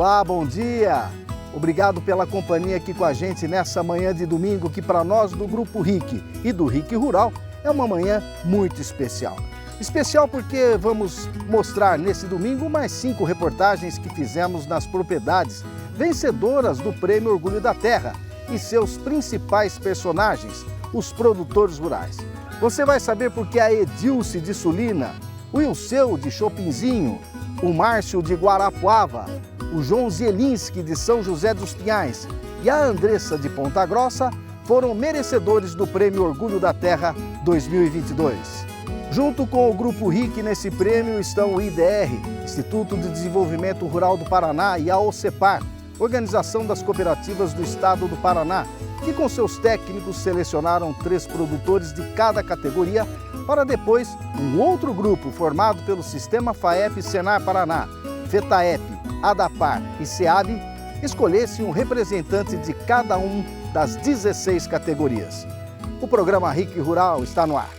Olá, bom dia! Obrigado pela companhia aqui com a gente nessa manhã de domingo, que para nós do Grupo RIC e do RIC Rural é uma manhã muito especial. Especial porque vamos mostrar nesse domingo mais 5 reportagens que fizemos nas propriedades vencedoras do Prêmio Orgulho da Terra e seus principais personagens, os produtores rurais. Você vai saber porque a Edilce de Sulina, o Ilseu de Chopinzinho, o Márcio de Guarapuava, o João Zielinski de São José dos Pinhais e a Andressa de Ponta Grossa foram merecedores do Prêmio Orgulho da Terra 2022. Junto com o Grupo RIC nesse prêmio estão o IDR, Instituto de Desenvolvimento Rural do Paraná, e a OCEPAR, Organização das Cooperativas do Estado do Paraná, que com seus técnicos selecionaram 3 produtores de cada categoria para depois um outro grupo formado pelo Sistema FAEP Senar Paraná, FETAEP, ADAPAR e SEAB escolhesse um representante de cada um das 16 categorias. O programa RIC Rural está no ar.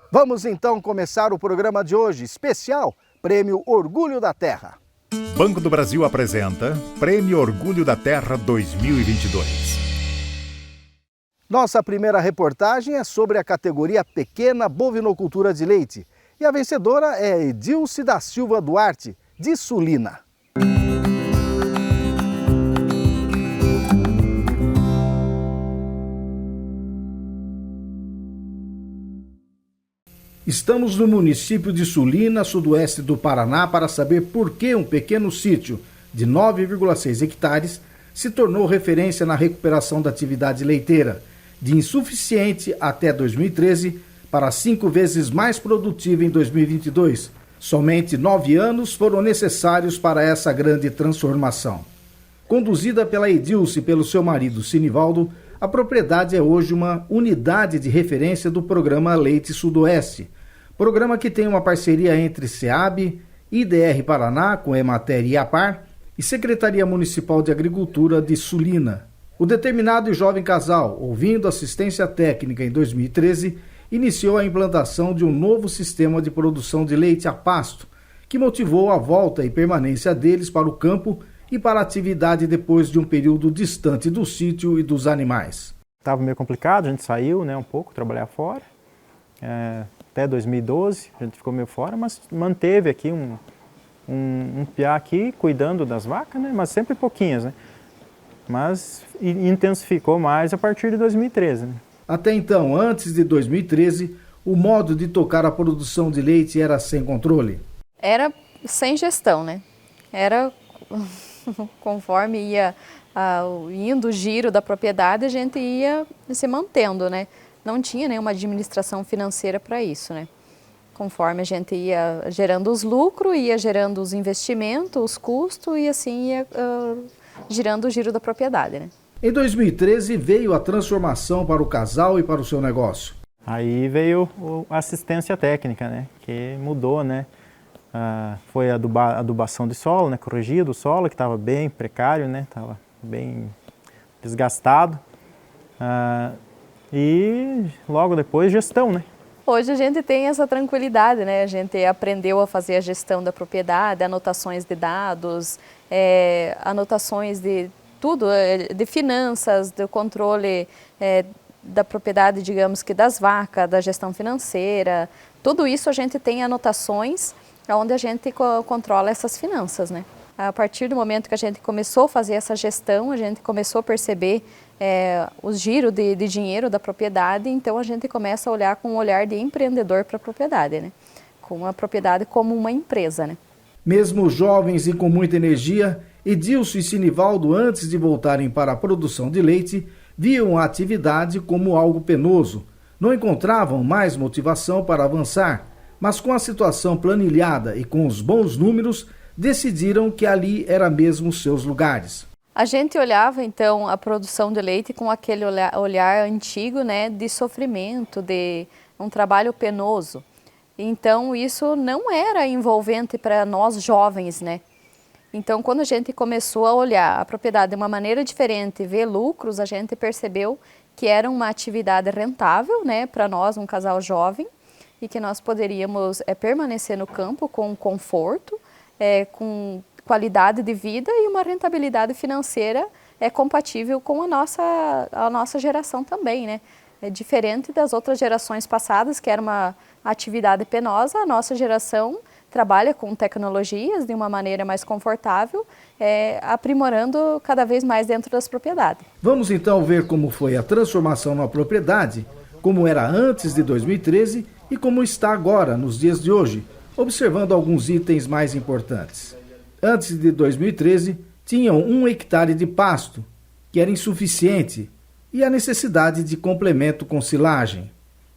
Vamos então começar o programa de hoje, especial Prêmio Orgulho da Terra. Banco do Brasil apresenta Prêmio Orgulho da Terra 2022. Nossa primeira reportagem é sobre a categoria Pequena Bovinocultura de Leite. E a vencedora é Edilce da Silva Duarte, de Sulina. Estamos no município de Sulina, sudoeste do Paraná, para saber por que um pequeno sítio de 9,6 hectares se tornou referência na recuperação da atividade leiteira, de insuficiente até 2013 para 5 vezes mais produtiva em 2022. Somente 9 anos foram necessários para essa grande transformação. Conduzida pela Edilce e pelo seu marido Sinivaldo, a propriedade é hoje uma unidade de referência do programa Leite Sudoeste, programa que tem uma parceria entre SEAB, IDR Paraná, com Emater e APAR, e Secretaria Municipal de Agricultura de Sulina. O determinado e jovem casal, ouvindo assistência técnica em 2013, iniciou a implantação de um novo sistema de produção de leite a pasto, que motivou a volta e permanência deles para o campo e para a atividade depois de um período distante do sítio e dos animais. Estava meio complicado, a gente saiu um pouco, trabalhar fora. Até 2012 a gente ficou meio fora, mas manteve aqui um piá aqui cuidando das vacas, né? Mas sempre pouquinhas, né? Mas intensificou mais a partir de 2013. Né? Até então, antes de 2013, o modo de tocar a produção de leite era sem controle? Era sem gestão, né? Era conforme ia indo o giro da propriedade, a gente ia se mantendo, né? Não tinha nenhuma administração financeira para isso, né? Conforme a gente ia gerando os lucros, ia gerando os investimentos, os custos e assim ia girando o giro da propriedade, né? Em 2013 veio a transformação para o casal e para o seu negócio. Aí veio a assistência técnica, né? Que mudou, né? Foi a adubação de solo, né? Corrigida do solo, que estava bem precário, né? Estava bem desgastado. E logo depois gestão, né? Hoje a gente tem essa tranquilidade, né? A gente aprendeu a fazer a gestão da propriedade, anotações de dados, anotações de tudo, de finanças, do controle da propriedade, digamos que das vacas, da gestão financeira. Tudo isso a gente tem anotações onde a gente controla essas finanças, né? A partir do momento que a gente começou a fazer essa gestão, a gente começou a perceber o giro de dinheiro da propriedade, então a gente começa a olhar com um olhar de empreendedor para a propriedade, né? Com a propriedade como uma empresa, né? Mesmo jovens e com muita energia, Edilce e Sinivaldo, antes de voltarem para a produção de leite, viam a atividade como algo penoso. Não encontravam mais motivação para avançar, mas com a situação planilhada e com os bons números, decidiram que ali era mesmo seus lugares. A gente olhava então a produção de leite com aquele olhar antigo, né, de sofrimento, de um trabalho penoso. Então isso não era envolvente para nós jovens, né? Então, quando a gente começou a olhar a propriedade de uma maneira diferente, ver lucros, a gente percebeu que era uma atividade rentável, né, para nós, um casal jovem, e que nós poderíamos permanecer no campo com conforto, com qualidade de vida e uma rentabilidade financeira compatível com a nossa geração também, né? É diferente das outras gerações passadas, que era uma atividade penosa, a nossa geração trabalha com tecnologias de uma maneira mais confortável, aprimorando cada vez mais dentro das propriedades. Vamos então ver como foi a transformação na propriedade, como era antes de 2013 e como está agora, nos dias de hoje, observando alguns itens mais importantes. Antes de 2013, tinham 1 hectare de pasto, que era insuficiente, e a necessidade de complemento com silagem.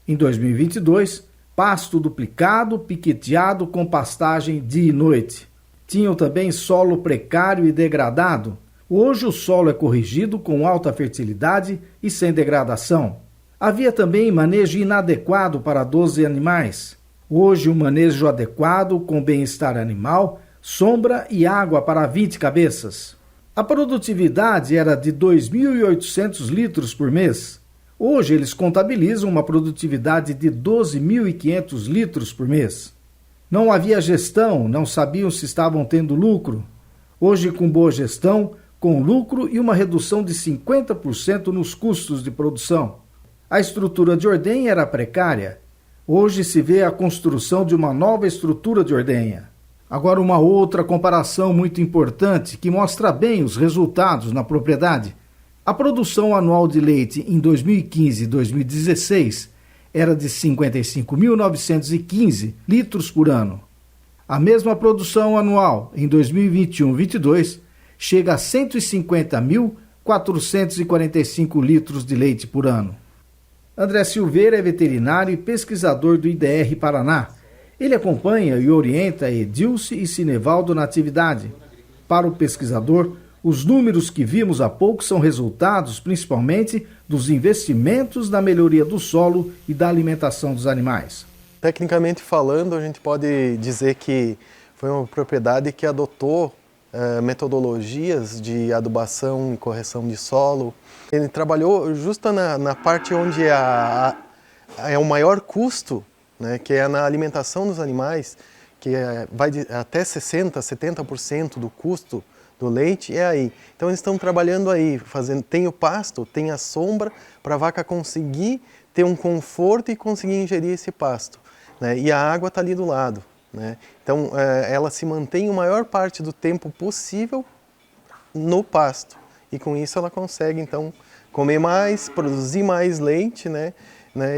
Em 2022, pasto duplicado, piqueteado com pastagem dia e noite. Tinham também solo precário e degradado. Hoje o solo é corrigido com alta fertilidade e sem degradação. Havia também manejo inadequado para 12 animais. Hoje um manejo adequado com bem-estar animal, sombra e água para 20 cabeças. A produtividade era de 2.800 litros por mês. Hoje eles contabilizam uma produtividade de 12.500 litros por mês. Não havia gestão, não sabiam se estavam tendo lucro. Hoje, com boa gestão, com lucro e uma redução de 50% nos custos de produção. A estrutura de ordenha era precária. Hoje se vê a construção de uma nova estrutura de ordenha. Agora, uma outra comparação muito importante que mostra bem os resultados na propriedade. A produção anual de leite em 2015 e 2016 era de 55.915 litros por ano. A mesma produção anual em 2021-22 chega a 150.445 litros de leite por ano. André Silveira é veterinário e pesquisador do IDR Paraná. Ele acompanha e orienta Edilce e Sinivaldo na atividade. Para o pesquisador, os números que vimos há pouco são resultados, principalmente, dos investimentos na melhoria do solo e da alimentação dos animais. Tecnicamente falando, a gente pode dizer que foi uma propriedade que adotou metodologias de adubação e correção de solo. Ele trabalhou justo na parte onde é o maior custo, né, que é na alimentação dos animais, que vai até 60%, 70% do custo do leite é aí. Então eles estão trabalhando aí, tem o pasto, tem a sombra, para a vaca conseguir ter um conforto e conseguir ingerir esse pasto, né? E a água está ali do lado, né? Então ela se mantém a maior parte do tempo possível no pasto. E com isso ela consegue então comer mais, produzir mais leite, né?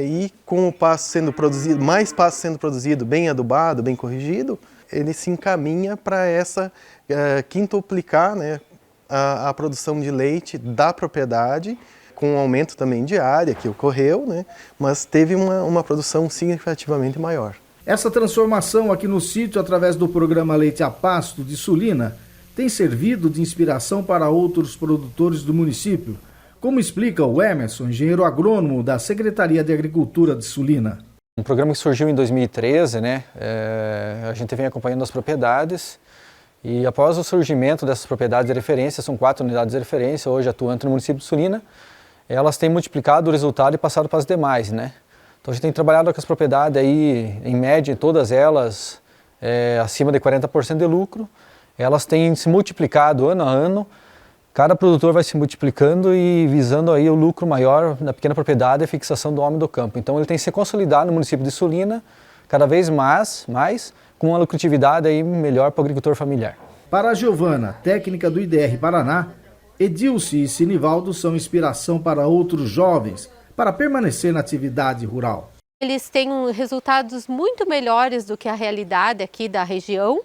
E com o pasto sendo produzido, mais pasto sendo produzido, bem adubado, bem corrigido, ele se encaminha para essa quintuplicar, né, a produção de leite da propriedade, com um aumento também de área que ocorreu, né, mas teve uma produção significativamente maior. Essa transformação aqui no sítio, através do programa Leite a Pasto de Sulina, tem servido de inspiração para outros produtores do município, como explica o Emerson, engenheiro agrônomo da Secretaria de Agricultura de Sulina. Um programa que surgiu em 2013, né? A gente vem acompanhando as propriedades e após o surgimento dessas propriedades de referência, são 4 unidades de referência, hoje atuantes no município de Sulina, elas têm multiplicado o resultado e passado para as demais, né? Então a gente tem trabalhado com as propriedades aí, em média, todas elas acima de 40% de lucro, elas têm se multiplicado ano a ano. Cada produtor vai se multiplicando e visando aí o lucro maior na pequena propriedade e a fixação do homem do campo. Então ele tem se consolidado no município de Sulina, cada vez mais com uma lucratividade aí melhor para o agricultor familiar. Para a Giovana, técnica do IDR Paraná, Edilce e Sinivaldo são inspiração para outros jovens para permanecer na atividade rural. Eles têm resultados muito melhores do que a realidade aqui da região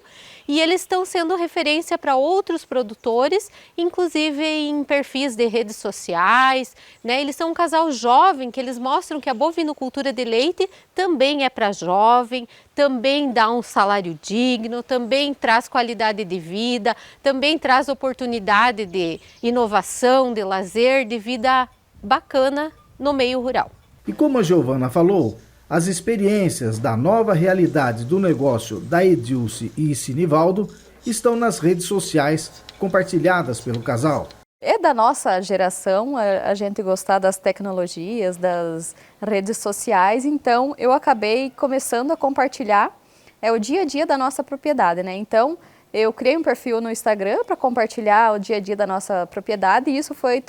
e eles estão sendo referência para outros produtores, inclusive em perfis de redes sociais, né? Eles são um casal jovem que eles mostram que a bovinocultura de leite também é para jovem, também dá um salário digno, também traz qualidade de vida, também traz oportunidade de inovação, de lazer, de vida bacana no meio rural. E como a Giovana falou, as experiências da nova realidade do negócio da Edilce e Sinivaldo estão nas redes sociais compartilhadas pelo casal. É da nossa geração a gente gostar das tecnologias, das redes sociais, então eu acabei começando a compartilhar o dia a dia da nossa propriedade, né? Então eu criei um perfil no Instagram para compartilhar o dia a dia da nossa propriedade e isso foi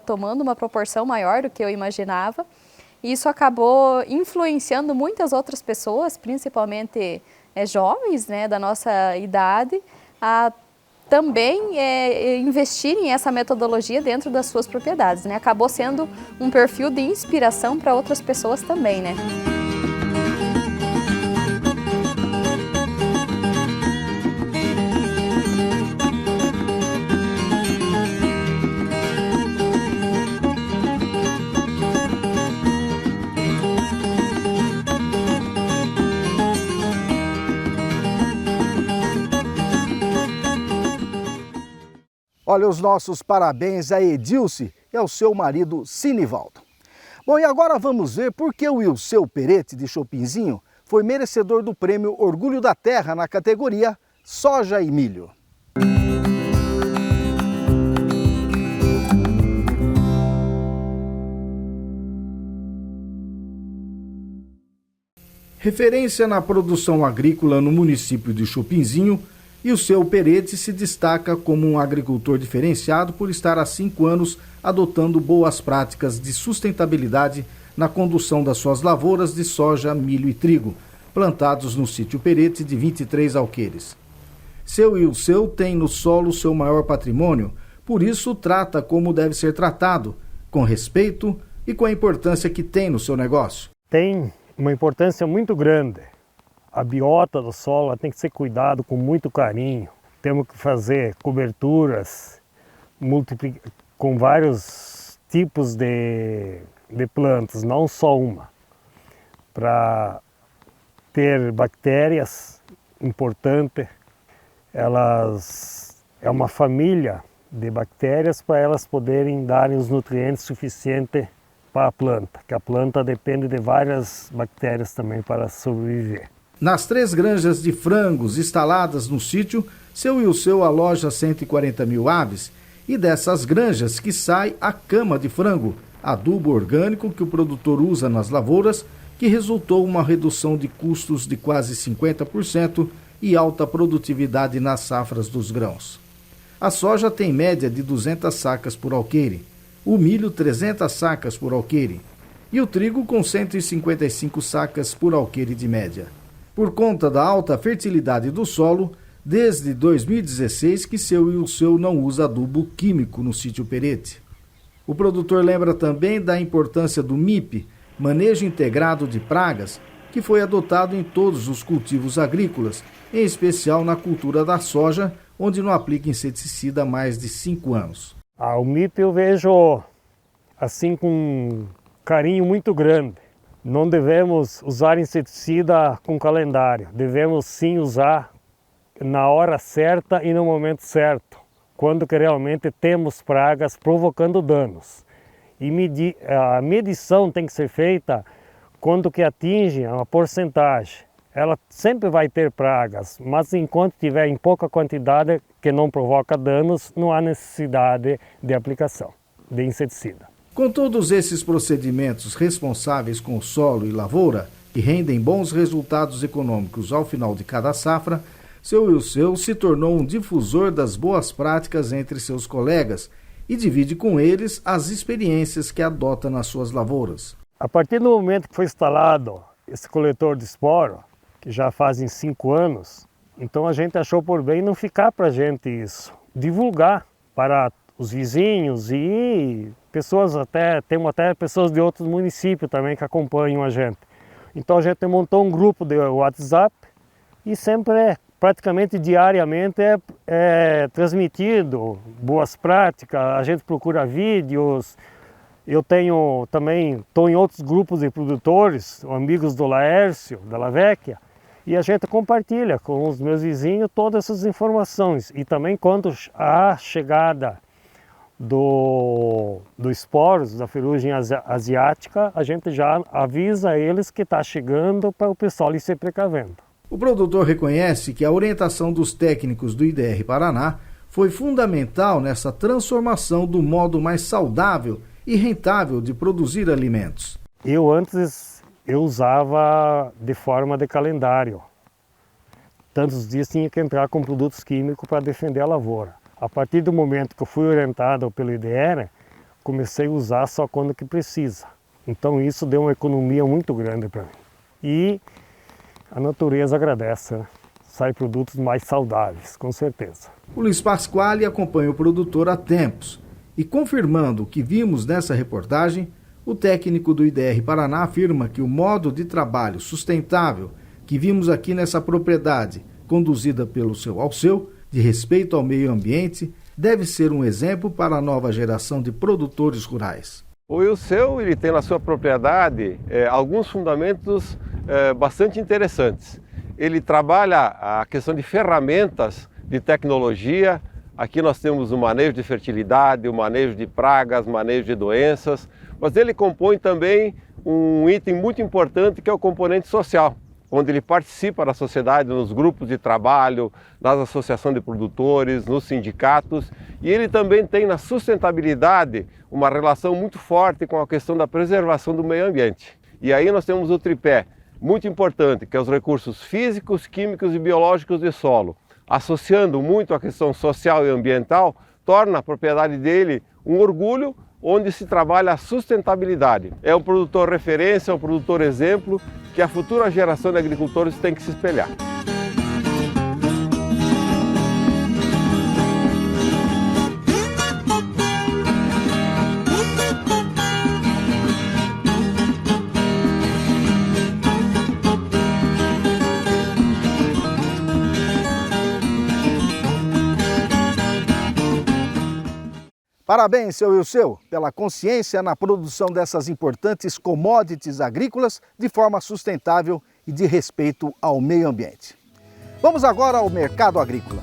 tomando uma proporção maior do que eu imaginava. E isso acabou influenciando muitas outras pessoas, principalmente jovens, né, da nossa idade, a também investirem essa metodologia dentro das suas propriedades, né? Acabou sendo um perfil de inspiração para outras pessoas também, né? Olha, os nossos parabéns a Edilce e ao seu marido Sinivaldo. Bom, e agora vamos ver por que o Ilseu Perete de Chopinzinho foi merecedor do prêmio Orgulho da Terra na categoria Soja e Milho. Referência na produção agrícola no município de Chopinzinho, Ilseu Perete se destaca como um agricultor diferenciado por estar há 5 anos adotando boas práticas de sustentabilidade na condução das suas lavouras de soja, milho e trigo, plantados no sítio Perete de 23 alqueires. Seu Ilseu tem no solo seu maior patrimônio, por isso trata como deve ser tratado, com respeito e com a importância que tem no seu negócio. Tem uma importância muito grande. A biota do solo tem que ser cuidado com muito carinho. Temos que fazer coberturas com vários tipos de plantas, não só uma, para ter bactérias importantes. É uma família de bactérias para elas poderem dar os nutrientes suficientes para a planta, que a planta depende de várias bactérias também para sobreviver. Nas 3 granjas de frangos instaladas no sítio, seu Ilseu aloja 140 mil aves e dessas granjas que sai a cama de frango, adubo orgânico que o produtor usa nas lavouras, que resultou uma redução de custos de quase 50% e alta produtividade nas safras dos grãos. A soja tem média de 200 sacas por alqueire, o milho 300 sacas por alqueire e o trigo com 155 sacas por alqueire de média. Por conta da alta fertilidade do solo, desde 2016 que seu Ilseu não usa adubo químico no sítio Perete. O produtor lembra também da importância do MIP, Manejo Integrado de Pragas, que foi adotado em todos os cultivos agrícolas, em especial na cultura da soja, onde não aplica inseticida há mais de 5 anos. O MIP eu vejo assim com um carinho muito grande. Não devemos usar inseticida com calendário, devemos sim usar na hora certa e no momento certo, quando que realmente temos pragas provocando danos. E a medição tem que ser feita quando que atinge uma porcentagem. Ela sempre vai ter pragas, mas enquanto tiver em pouca quantidade que não provoca danos, não há necessidade de aplicação de inseticida. Com todos esses procedimentos responsáveis com o solo e lavoura, que rendem bons resultados econômicos ao final de cada safra, seu Ilseu se tornou um difusor das boas práticas entre seus colegas e divide com eles as experiências que adota nas suas lavouras. A partir do momento que foi instalado esse coletor de esporo, que já fazem 5 anos, então a gente achou por bem não ficar para a gente isso, divulgar para os vizinhos e pessoas temos até pessoas de outros municípios também que acompanham a gente. Então a gente montou um grupo de WhatsApp e sempre, praticamente diariamente, é transmitido boas práticas, a gente procura vídeos. Eu estou em outros grupos de produtores, amigos do Laércio, da Lavecchia, e a gente compartilha com os meus vizinhos todas essas informações. E também quando a chegada do esporos, da ferrugem asiática, a gente já avisa eles que está chegando para o pessoal ir se precavendo. O produtor reconhece que a orientação dos técnicos do IDR Paraná foi fundamental nessa transformação do modo mais saudável e rentável de produzir alimentos. Antes eu usava de forma de calendário. Tantos dias tinha que entrar com produtos químicos para defender a lavoura. A partir do momento que eu fui orientado pelo IDR, comecei a usar só quando que precisa. Então isso deu uma economia muito grande para mim. E a natureza agradece, né? Sai produtos mais saudáveis, com certeza. O Luiz Pasquale acompanha o produtor há tempos e, confirmando o que vimos nessa reportagem, o técnico do IDR Paraná afirma que o modo de trabalho sustentável que vimos aqui nessa propriedade, conduzida pelo seu Alceu, de respeito ao meio ambiente, deve ser um exemplo para a nova geração de produtores rurais. O Alceu, ele tem na sua propriedade alguns fundamentos bastante interessantes. Ele trabalha a questão de ferramentas de tecnologia. Aqui nós temos o manejo de fertilidade, o manejo de pragas, manejo de doenças, mas ele compõe também um item muito importante que é o componente social, onde ele participa da sociedade, nos grupos de trabalho, nas associações de produtores, nos sindicatos, e ele também tem na sustentabilidade uma relação muito forte com a questão da preservação do meio ambiente. E aí nós temos o tripé muito importante, que é os recursos físicos, químicos e biológicos de solo. Associando muito a questão social e ambiental, torna a propriedade dele um orgulho, onde se trabalha a sustentabilidade. É um produtor referência, é um produtor exemplo, que a futura geração de agricultores tem que se espelhar. Parabéns, seu Ilceu, pela consciência na produção dessas importantes commodities agrícolas de forma sustentável e de respeito ao meio ambiente. Vamos agora ao mercado agrícola.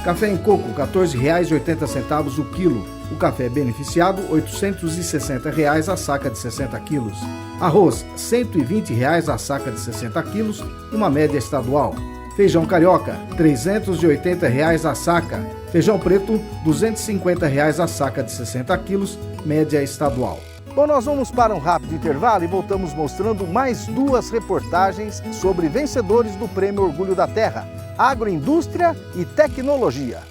Café em coco, R$ 14,80 o quilo. O café beneficiado, R$ 860 a saca de 60 quilos. Arroz, R$ 120 a saca de 60 quilos, uma média estadual. Feijão carioca, R$ 380 a saca. Feijão preto, R$ 250 a saca de 60 quilos, média estadual. Bom, nós vamos para um rápido intervalo e voltamos mostrando mais duas reportagens sobre vencedores do Prêmio Orgulho da Terra, Agroindústria e Tecnologia.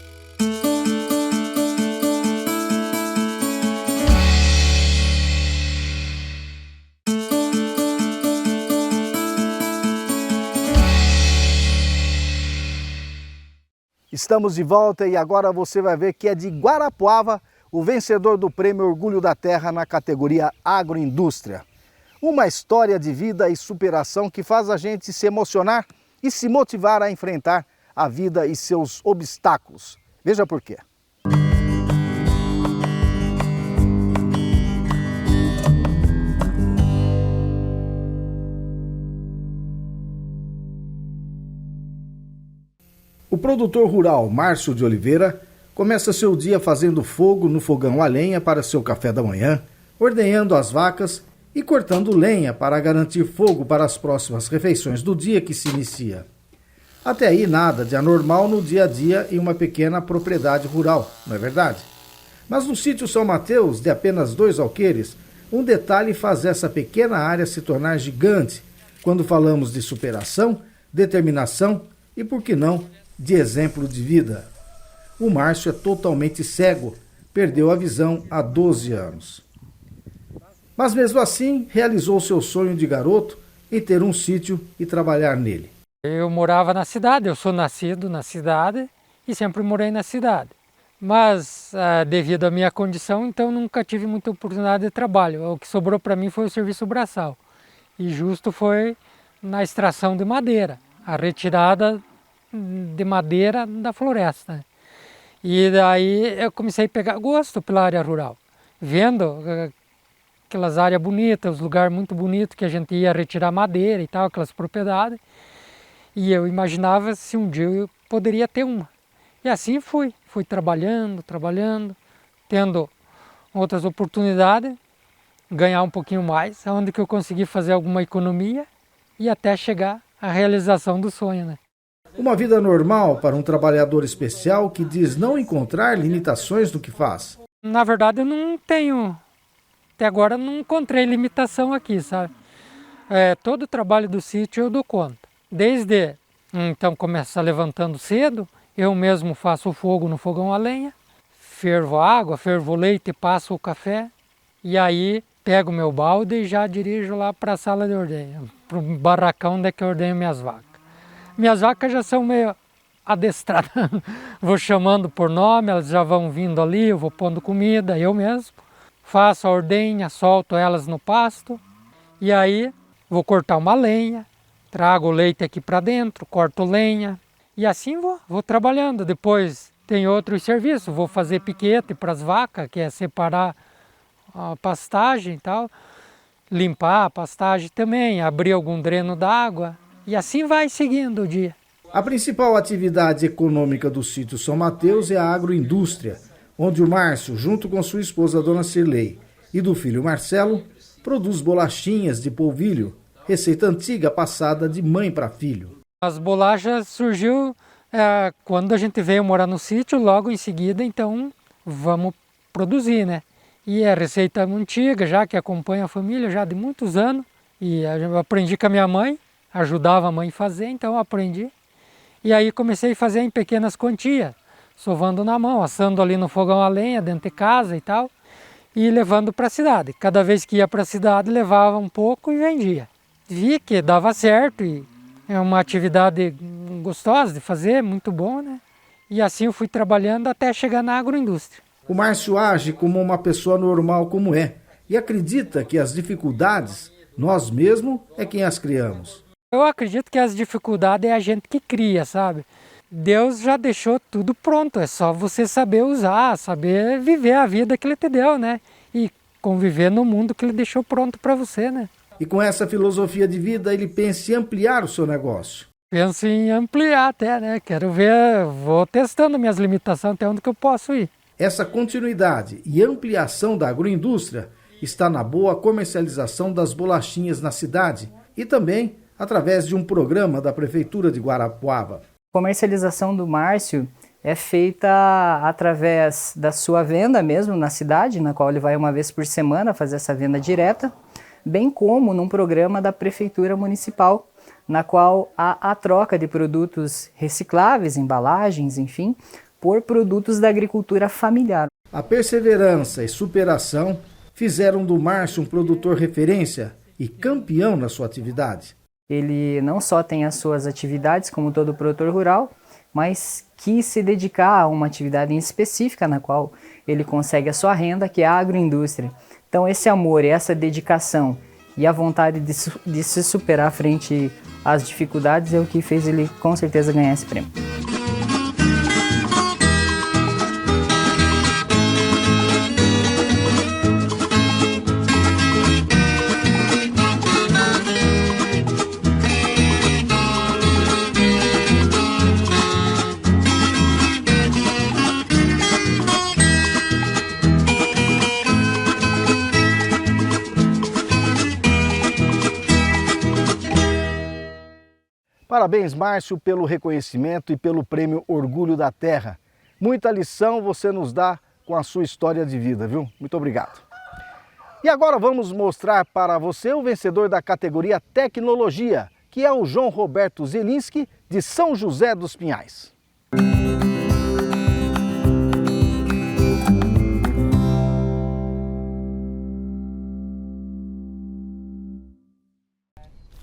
Estamos de volta e agora você vai ver que é de Guarapuava o vencedor do Prêmio Orgulho da Terra na categoria Agroindústria. Uma história de vida e superação que faz a gente se emocionar e se motivar a enfrentar a vida e seus obstáculos. Veja por quê. O produtor rural Márcio de Oliveira começa seu dia fazendo fogo no fogão a lenha para seu café da manhã, ordenhando as vacas e cortando lenha para garantir fogo para as próximas refeições do dia que se inicia. Até aí nada de anormal no dia a dia em uma pequena propriedade rural, não é verdade? Mas no sítio São Mateus, de apenas 2 alqueires, um detalhe faz essa pequena área se tornar gigante quando falamos de superação, determinação e, por que não, de exemplo de vida. O Márcio é totalmente cego, perdeu a visão há 12 anos. Mas mesmo assim, realizou seu sonho de garoto em ter um sítio e trabalhar nele. Eu morava na cidade, eu sou nascido na cidade e sempre morei na cidade. Mas devido à minha condição, então nunca tive muita oportunidade de trabalho. O que sobrou para mim foi o serviço braçal. E justo foi na extração de madeira, a retirada de madeira da floresta. E daí eu comecei a pegar gosto pela área rural, vendo aquelas áreas bonitas, os lugares muito bonitos que a gente ia retirar madeira e tal, aquelas propriedades. E eu imaginava se um dia eu poderia ter uma. E assim fui trabalhando, tendo outras oportunidades, ganhar um pouquinho mais, onde que eu consegui fazer alguma economia e até chegar a realização do sonho, né? Uma vida normal para um trabalhador especial que diz não encontrar limitações no que faz. Na verdade, eu não tenho, até agora não encontrei limitação aqui, sabe? Todo o trabalho do sítio eu dou conta. Desde, então, começar levantando cedo, eu mesmo faço o fogo no fogão a lenha, fervo a água, fervo o leite, passo o café, e aí pego meu balde e já dirijo lá para a sala de ordenha, para o barracão onde é que eu ordenho minhas vacas. Minhas vacas já são meio adestradas, vou chamando por nome, elas já vão vindo ali, eu vou pondo comida, eu mesmo. Faço a ordenha, solto elas no pasto, e aí vou cortar uma lenha, trago o leite aqui para dentro, corto lenha, e assim vou trabalhando. Depois tem outros serviços, vou fazer piquete para as vacas, que é separar a pastagem e tal, limpar a pastagem também, abrir algum dreno d'água, e assim vai seguindo o dia. A principal atividade econômica do sítio São Mateus é a agroindústria, onde o Márcio, junto com sua esposa Dona Cirlei e do filho Marcelo, produz bolachinhas de polvilho, receita antiga passada de mãe para filho. As bolachas surgiu quando a gente veio morar no sítio, logo em seguida, então vamos produzir, né? E é receita antiga, já que acompanha a família já de muitos anos. E eu aprendi com a minha mãe, ajudava a mãe a fazer, então eu aprendi. E aí comecei a fazer em pequenas quantias, sovando na mão, assando ali no fogão a lenha, dentro de casa e tal, e levando para a cidade. Cada vez que ia para a cidade, levava um pouco e vendia. Vi que dava certo e é uma atividade gostosa de fazer, muito bom, né? E assim eu fui trabalhando até chegar na agroindústria. O Márcio age como uma pessoa normal como é e acredita que as dificuldades, nós mesmos é quem as criamos. Eu acredito que as dificuldades é a gente que cria, sabe? Deus já deixou tudo pronto, é só você saber usar, saber viver a vida que Ele te deu, né? E conviver no mundo que Ele deixou pronto para você, né? E com essa filosofia de vida, ele pensa em ampliar o seu negócio. Penso em ampliar até, né? Quero ver, vou testando minhas limitações até onde que eu posso ir. Essa continuidade e ampliação da agroindústria está na boa comercialização das bolachinhas na cidade e também através de um programa da Prefeitura de Guarapuava. A comercialização do Márcio é feita através da sua venda mesmo na cidade, na qual ele vai uma vez por semana fazer essa venda direta, bem como num programa da Prefeitura Municipal, na qual há a troca de produtos recicláveis, embalagens, enfim, por produtos da agricultura familiar. A perseverança e superação fizeram do Márcio um produtor referência e campeão na sua atividade. Ele não só tem as suas atividades como todo produtor rural, mas quis se dedicar a uma atividade em específica na qual ele consegue a sua renda, que é a agroindústria. Então esse amor e essa dedicação e a vontade de se superar frente às dificuldades é o que fez ele com certeza ganhar esse prêmio. Parabéns, Márcio, pelo reconhecimento e pelo prêmio Orgulho da Terra. Muita lição você nos dá com a sua história de vida, viu? Muito obrigado. E agora vamos mostrar para você o vencedor da categoria Tecnologia, que é o João Roberto Zelinski, de São José dos Pinhais.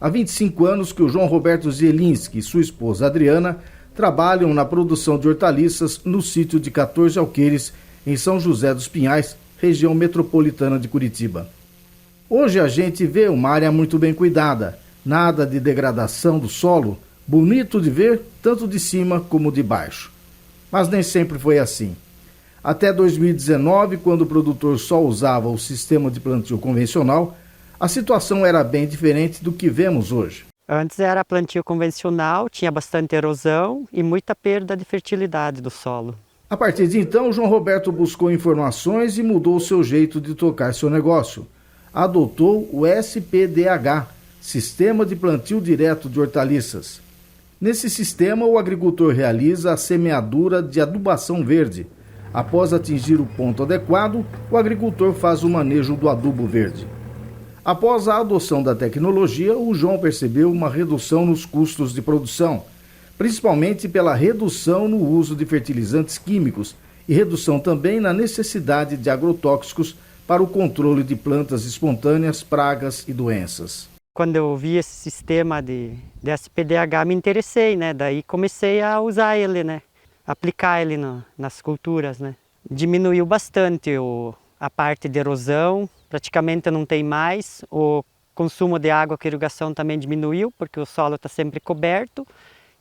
Há 25 anos que o João Roberto Zelinski e sua esposa Adriana trabalham na produção de hortaliças no sítio de 14 Alqueires, em São José dos Pinhais, região metropolitana de Curitiba. Hoje a gente vê uma área muito bem cuidada, nada de degradação do solo, bonito de ver tanto de cima como de baixo. Mas nem sempre foi assim. Até 2019, quando o produtor só usava o sistema de plantio convencional, a situação era bem diferente do que vemos hoje. Antes era plantio convencional, tinha bastante erosão e muita perda de fertilidade do solo. A partir de então, o João Roberto buscou informações e mudou seu jeito de tocar seu negócio. Adotou o SPDH, Sistema de Plantio Direto de Hortaliças. Nesse sistema, o agricultor realiza a semeadura de adubação verde. Após atingir o ponto adequado, o agricultor faz o manejo do adubo verde. Após a adoção da tecnologia, o João percebeu uma redução nos custos de produção, principalmente pela redução no uso de fertilizantes químicos e redução também na necessidade de agrotóxicos para o controle de plantas espontâneas, pragas e doenças. Quando eu vi esse sistema de SPDH, me interessei, né? Daí comecei a usar ele, né? Aplicar ele nas culturas, né? Diminuiu bastante a parte de erosão, praticamente não tem mais. O consumo de água com irrigação também diminuiu, porque o solo está sempre coberto.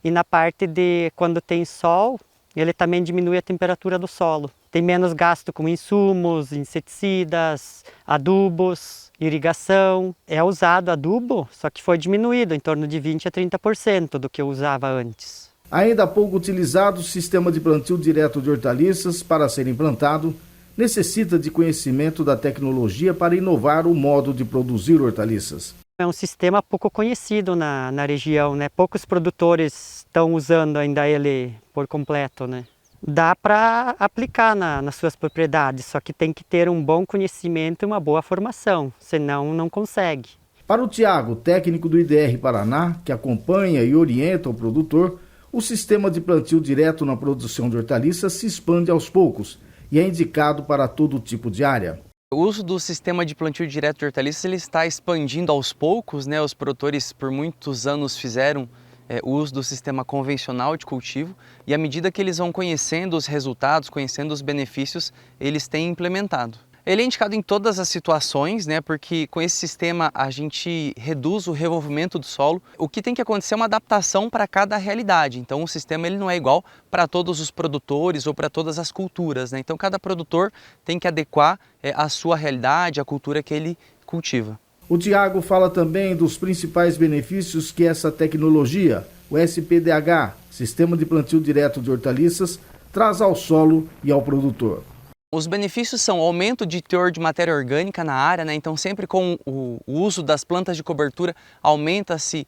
E na parte de quando tem sol, ele também diminui a temperatura do solo. Tem menos gasto com insumos, inseticidas, adubos, irrigação. É usado adubo, só que foi diminuído em torno de 20% a 30% do que eu usava antes. Ainda há pouco utilizado, o sistema de plantio direto de hortaliças, para ser implantado, necessita de conhecimento da tecnologia para inovar o modo de produzir hortaliças. É um sistema pouco conhecido na região, né? Poucos produtores estão usando ainda ele por completo, né? Dá para aplicar nas suas propriedades, só que tem que ter um bom conhecimento e uma boa formação, senão não consegue. Para o Tiago, técnico do IDR Paraná, que acompanha e orienta o produtor, o sistema de plantio direto na produção de hortaliças se expande aos poucos e é indicado para todo tipo de área. O uso do sistema de plantio direto de hortaliças ele está expandindo aos poucos, né? Os produtores por muitos anos fizeram o uso do sistema convencional de cultivo e à medida que eles vão conhecendo os resultados, conhecendo os benefícios, eles têm implementado. Ele é indicado em todas as situações, né? Porque com esse sistema a gente reduz o revolvimento do solo. O que tem que acontecer é uma adaptação para cada realidade. Então o sistema ele não é igual para todos os produtores ou para todas as culturas, né? Então cada produtor tem que adequar a sua realidade, a cultura que ele cultiva. O Tiago fala também dos principais benefícios que essa tecnologia, o SPDH, Sistema de Plantio Direto de Hortaliças, traz ao solo e ao produtor. Os benefícios são aumento de teor de matéria orgânica na área, né? Então sempre com o uso das plantas de cobertura aumenta-se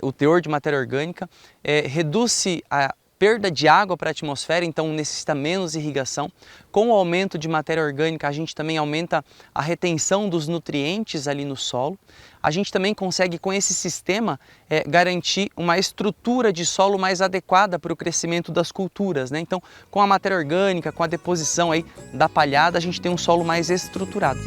o teor de matéria orgânica, reduz-se a perda de água para a atmosfera, então necessita menos irrigação. Com o aumento de matéria orgânica, a gente também aumenta a retenção dos nutrientes ali no solo. A gente também consegue, com esse sistema, garantir uma estrutura de solo mais adequada para o crescimento das culturas, né? Então, com a matéria orgânica, com a deposição aí da palhada, a gente tem um solo mais estruturado.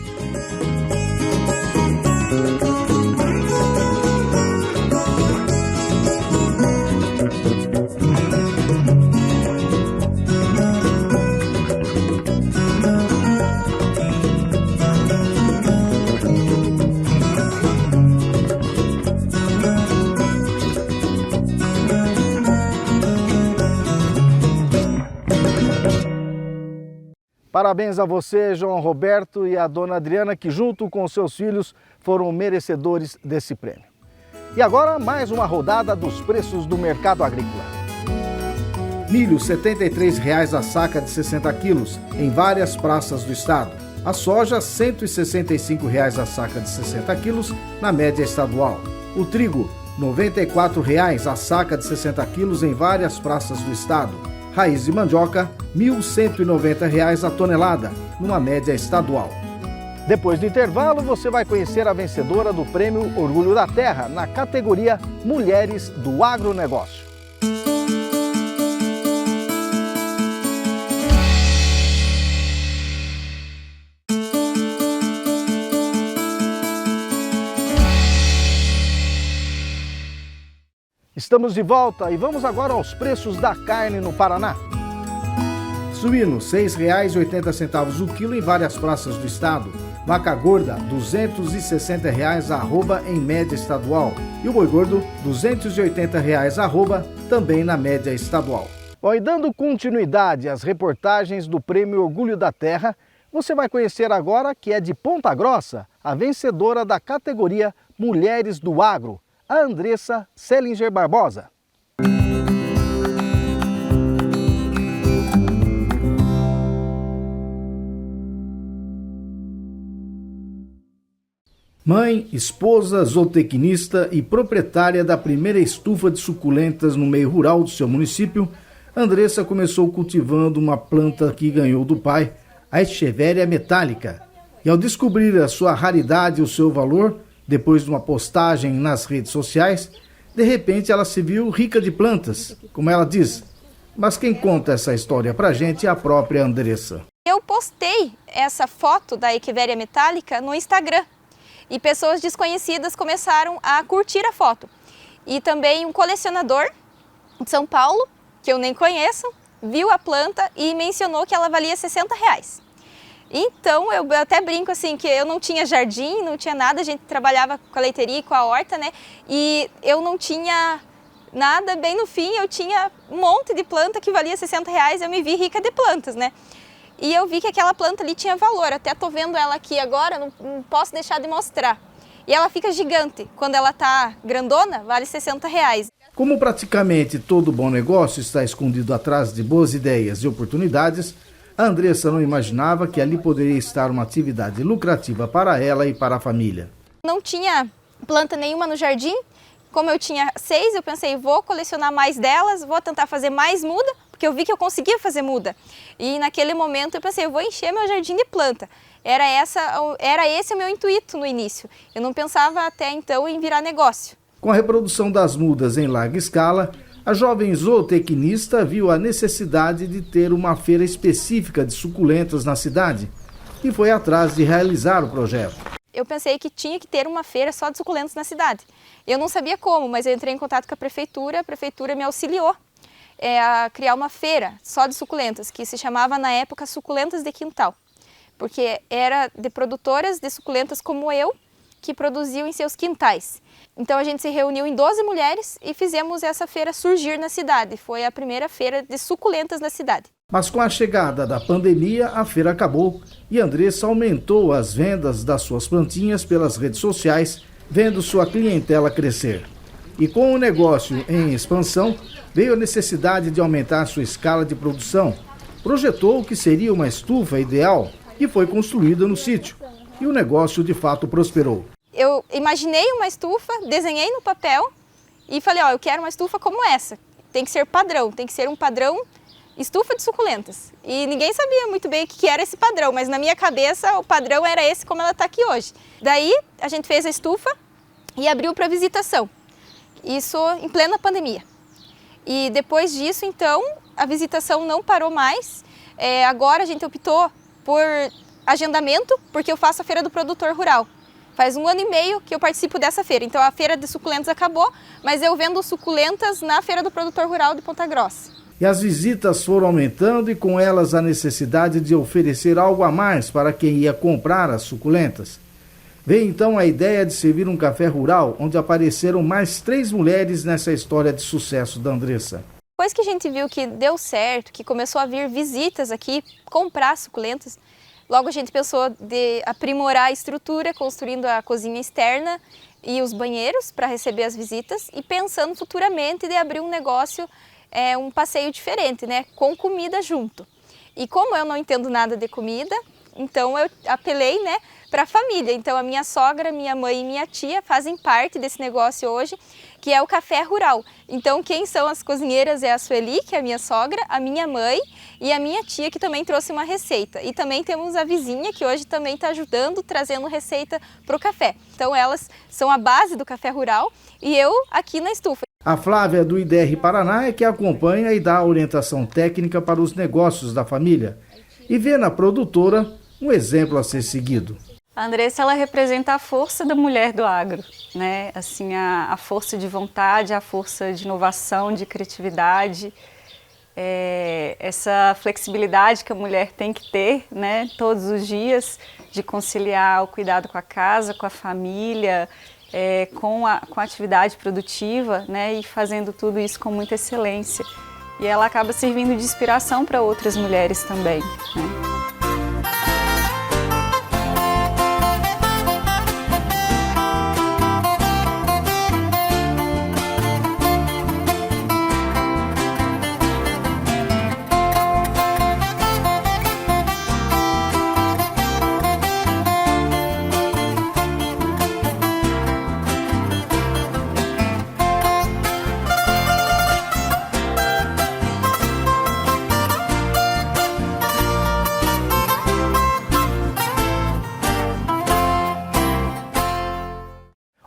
Parabéns a você, João Roberto, e a dona Adriana, que junto com seus filhos foram merecedores desse prêmio. E agora, mais uma rodada dos preços do mercado agrícola. Milho, R$ 73,00 a saca de 60 quilos, em várias praças do estado. A soja, R$ 165,00 a saca de 60 quilos, na média estadual. O trigo, R$ 94,00 a saca de 60 quilos, em várias praças do estado. Raiz de mandioca, R$ 1.190 a tonelada, numa média estadual. Depois do intervalo, você vai conhecer a vencedora do Prêmio Orgulho da Terra, na categoria Mulheres do Agronegócio. Estamos de volta e vamos agora aos preços da carne no Paraná. Suíno, R$ 6,80 o quilo em várias praças do estado. Vaca gorda, R$ 260,00 a arroba em média estadual. E o boi gordo, R$ 280,00 a arroba, também na média estadual. Bom, e dando continuidade às reportagens do Prêmio Orgulho da Terra, você vai conhecer agora que é de Ponta Grossa, a vencedora da categoria Mulheres do Agro, a Andressa Selinger Barbosa. Mãe, esposa, zootecnista e proprietária da primeira estufa de suculentas no meio rural do seu município, Andressa começou cultivando uma planta que ganhou do pai, a Echeveria metálica. E ao descobrir a sua raridade e o seu valor, depois de uma postagem nas redes sociais, de repente ela se viu rica de plantas, como ela diz. Mas quem conta essa história pra gente é a própria Andressa. Eu postei essa foto da Echeveria metálica no Instagram e pessoas desconhecidas começaram a curtir a foto. E também um colecionador de São Paulo, que eu nem conheço, viu a planta e mencionou que ela valia R$60. Então eu até brinco assim que eu não tinha jardim, não tinha nada, a gente trabalhava com a leiteria e com a horta, né? E eu não tinha nada, bem no fim eu tinha um monte de planta que valia R$60, eu me vi rica de plantas, né? E eu vi que aquela planta ali tinha valor, até tô vendo ela aqui agora, não posso deixar de mostrar. E ela fica gigante, quando ela tá grandona, vale R$60. Como praticamente todo bom negócio está escondido atrás de boas ideias e oportunidades, a Andressa não imaginava que ali poderia estar uma atividade lucrativa para ela e para a família. Não tinha planta nenhuma no jardim, como eu tinha 6, eu pensei, vou colecionar mais delas, vou tentar fazer mais muda, porque eu vi que eu conseguia fazer muda. E naquele momento eu pensei, eu vou encher meu jardim de planta. Era esse o meu intuito no início. Eu não pensava até então em virar negócio. Com a reprodução das mudas em larga escala, a jovem zootecnista viu a necessidade de ter uma feira específica de suculentas na cidade e foi atrás de realizar o projeto. Eu pensei que tinha que ter uma feira só de suculentas na cidade. Eu não sabia como, mas eu entrei em contato com a prefeitura me auxiliou a criar uma feira só de suculentas, que se chamava na época Suculentas de Quintal, porque era de produtoras de suculentas como eu, que produziam em seus quintais. Então a gente se reuniu em 12 mulheres e fizemos essa feira surgir na cidade. Foi a primeira feira de suculentas na cidade. Mas com a chegada da pandemia, a feira acabou e Andressa aumentou as vendas das suas plantinhas pelas redes sociais, vendo sua clientela crescer. E com o negócio em expansão, veio a necessidade de aumentar sua escala de produção. Projetou o que seria uma estufa ideal e foi construída no sítio. E o negócio de fato prosperou. Eu imaginei uma estufa, desenhei no papel e falei, eu quero uma estufa como essa. Tem que ser padrão, tem que ser um padrão estufa de suculentas. E ninguém sabia muito bem o que era esse padrão, mas na minha cabeça o padrão era esse como ela está aqui hoje. Daí a gente fez a estufa e abriu para visitação. Isso em plena pandemia. E depois disso, então, a visitação não parou mais. Agora a gente optou por agendamento, porque eu faço a Feira do Produtor Rural. Faz 1 ano e meio que eu participo dessa feira. Então a Feira de Suculentas acabou, mas eu vendo suculentas na Feira do Produtor Rural de Ponta Grossa. E as visitas foram aumentando e com elas a necessidade de oferecer algo a mais para quem ia comprar as suculentas. Veio então a ideia de servir um café rural, onde apareceram mais 3 mulheres nessa história de sucesso da Andressa. Depois que a gente viu que deu certo, que começou a vir visitas aqui, comprar suculentas, logo a gente pensou de aprimorar a estrutura, construindo a cozinha externa e os banheiros para receber as visitas e pensando futuramente de abrir um negócio, um passeio diferente, né, com comida junto. E como eu não entendo nada de comida, então eu apelei, né, para a família. Então a minha sogra, minha mãe e minha tia fazem parte desse negócio hoje, que é o Café Rural. Então quem são as cozinheiras é a Sueli, que é a minha sogra, a minha mãe e a minha tia, que também trouxe uma receita. E também temos a vizinha, que hoje também está ajudando, trazendo receita para o café. Então elas são a base do Café Rural e eu aqui na estufa. A Flávia do IDR Paraná é que acompanha e dá orientação técnica para os negócios da família e vê na produtora um exemplo a ser seguido. A Andressa, ela representa a força da mulher do agro, né? Assim, a força de vontade, a força de inovação, de criatividade, essa flexibilidade que a mulher tem que ter, né? Todos os dias, de conciliar o cuidado com a casa, com a família, com a atividade produtiva, né? E fazendo tudo isso com muita excelência. E ela acaba servindo de inspiração para outras mulheres também, né?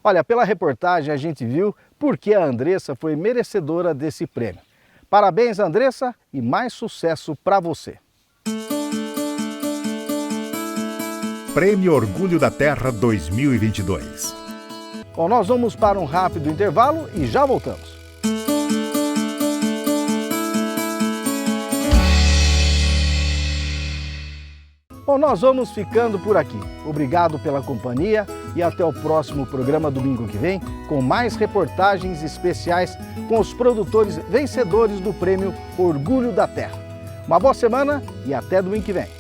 Olha, pela reportagem a gente viu por que a Andressa foi merecedora desse prêmio. Parabéns, Andressa, e mais sucesso para você. Prêmio Orgulho da Terra 2022. Bom, nós vamos para um rápido intervalo e já voltamos. Bom, nós vamos ficando por aqui. Obrigado pela companhia e até o próximo programa domingo que vem com mais reportagens especiais com os produtores vencedores do Prêmio Orgulho da Terra. Uma boa semana e até domingo que vem.